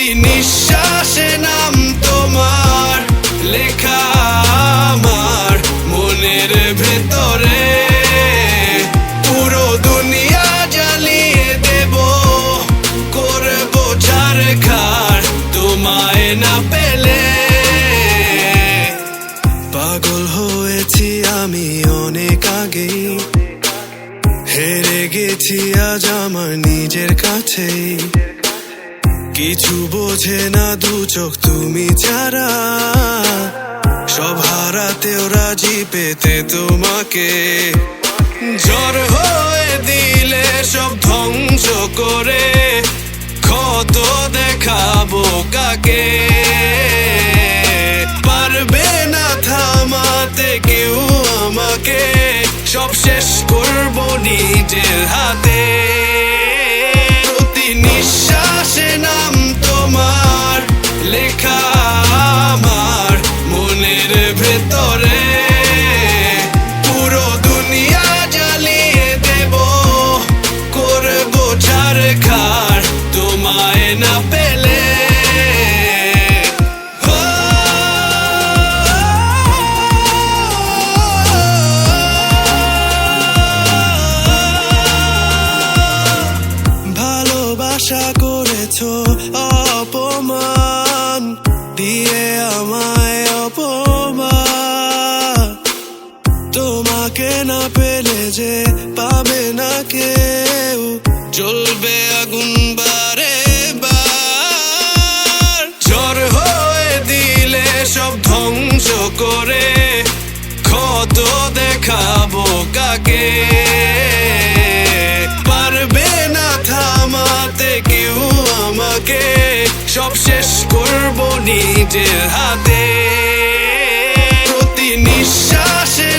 প্রতি নিঃশ্বাসে নাম তোমার লেখা আমার মনের ভেতরে। পুরো দুনিয়া জ্বালিয়ে দেব, করব ছারখার তোমায় না পেলে। পাগল হয়েছি আমি অনেক আগেই, হেরে গেছি আজ আমার নিজের কাছেই। কিছু বোঝে না দু চোখ তুমি ছাড়া, সব হারাতেও রাজি পেতে তোমাকে। ঝড় হয়ে দিলে সব ধ্বংস করে, ক্ষত দেখাবো কাকে। পারবে না থামাতে কেউ আমাকে, সব শেষ করবো নিজের হাতে। প্রতি নিঃশ্বাসে নাম তোমার লেখা আমার মনের ভেতরে। পুরো দুনিয়া জ্বালিয়ে দেব, করবো ছারখার তোমায় না পেলে। আশা করেছো অপমান দিয়ে আমায় অপমান, তোমাকে না পেলে যে পাবে না কেউ, জ্বলবে আগুন বারে বার। ঝড় হয়ে দিলে সব ধ্বংস করে, ক্ষত দেখাবো কাকে। পারবে না থামাতে কেউ আমাকে, সব শেষ করবো নিজের হাতে। প্রতি নিঃশ্বাসে